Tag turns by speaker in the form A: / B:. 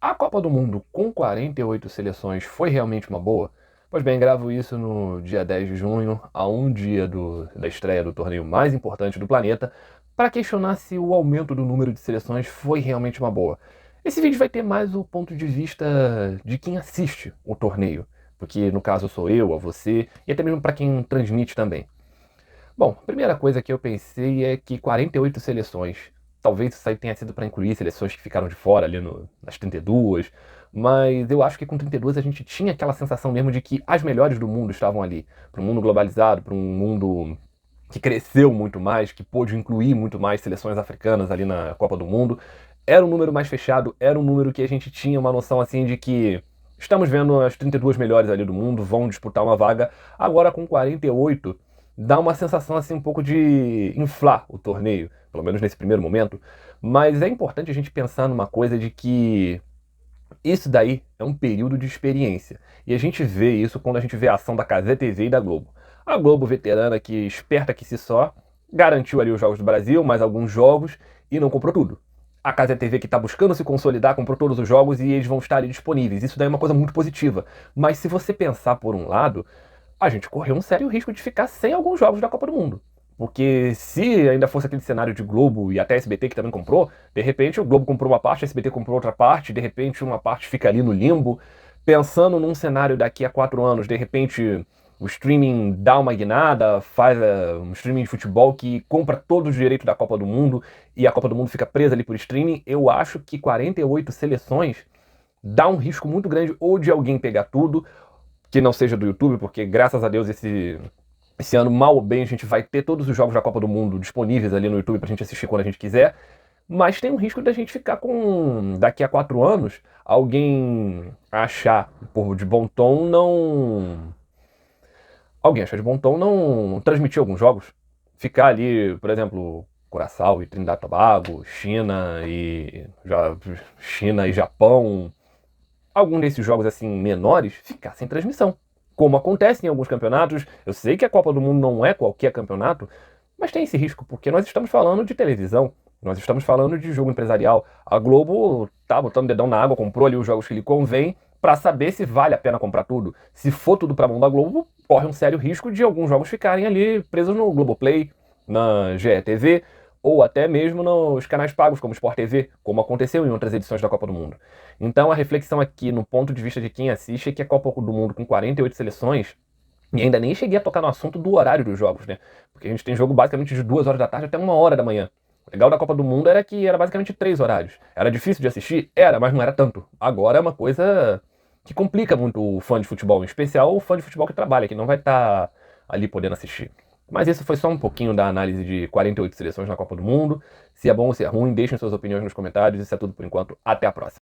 A: A Copa do Mundo com 48 seleções foi realmente uma boa? Pois bem, gravo isso no dia 10 de junho, a um dia da estreia do torneio mais importante do planeta, para questionar se o aumento do número de seleções foi realmente uma boa. Esse vídeo vai ter mais o ponto de vista de quem assiste o torneio, porque no caso sou eu, a você, e até mesmo para quem transmite também. Bom, a primeira coisa que eu pensei é que 48 seleções, talvez isso aí tenha sido para incluir seleções que ficaram de fora ali nas 32, mas eu acho que com 32 a gente tinha aquela sensação mesmo de que as melhores do mundo estavam ali, para um mundo globalizado, para um mundo que cresceu muito mais, que pôde incluir muito mais seleções africanas ali na Copa do Mundo. Era um número mais fechado, era um número que a gente tinha uma noção assim de que estamos vendo as 32 melhores ali do mundo, vão disputar uma vaga. Agora com 48 dá uma sensação assim um pouco de inflar o torneio, pelo menos nesse primeiro momento, mas é importante a gente pensar numa coisa de que isso daí é um período de experiência. E a gente vê isso quando a gente vê a ação da Cazé TV e da Globo. A Globo veterana que esperta que se só, garantiu ali os jogos do Brasil, mais alguns jogos e não comprou tudo. A Cazé TV que está buscando se consolidar, comprou todos os jogos e eles vão estar ali disponíveis. Isso daí é uma coisa muito positiva. Mas se você pensar por um lado, a gente correu um sério risco de ficar sem alguns jogos da Copa do Mundo. Porque se ainda fosse aquele cenário de Globo e até SBT que também comprou, de repente o Globo comprou uma parte, a SBT comprou outra parte, de repente uma parte fica ali no limbo. Pensando num cenário daqui a 4 anos, de repente o streaming dá uma guinada, faz um streaming de futebol que compra todos os direitos da Copa do Mundo e a Copa do Mundo fica presa ali por streaming, eu acho que 48 seleções dá um risco muito grande ou de alguém pegar tudo, que não seja do YouTube, porque graças a Deus esse ano, mal ou bem, a gente vai ter todos os jogos da Copa do Mundo disponíveis ali no YouTube pra gente assistir quando a gente quiser. Mas tem um risco da gente ficar com, daqui a 4 anos, alguém achar por de bom tom não. Alguém achar de bom tom não transmitir alguns jogos. Ficar ali, por exemplo, Curaçao e Trinidad e Tobago, China e Japão, algum desses jogos assim menores ficar sem transmissão. Como acontece em alguns campeonatos, eu sei que a Copa do Mundo não é qualquer campeonato, mas tem esse risco, porque nós estamos falando de televisão, nós estamos falando de jogo empresarial. A Globo tá botando o dedão na água, comprou ali os jogos que lhe convém, para saber se vale a pena comprar tudo. Se for tudo para a mão da Globo, corre um sério risco de alguns jogos ficarem ali presos no Globoplay, na GETV, ou até mesmo nos canais pagos como Sport TV, como aconteceu em outras edições da Copa do Mundo. Então a reflexão aqui, no ponto de vista de quem assiste, é que a Copa do Mundo com 48 seleções, e ainda nem cheguei a tocar no assunto do horário dos jogos, né? Porque a gente tem jogo basicamente de 2 horas da tarde até 1 hora da manhã. O legal da Copa do Mundo era que era basicamente 3 horários. Era difícil de assistir? Era, mas não era tanto. Agora é uma coisa que complica muito o fã de futebol, em especial o fã de futebol que trabalha, que não vai estar ali podendo assistir. Mas isso foi só um pouquinho da análise de 48 seleções na Copa do Mundo. Se é bom ou se é ruim, deixem suas opiniões nos comentários. Isso é tudo por enquanto. Até a próxima.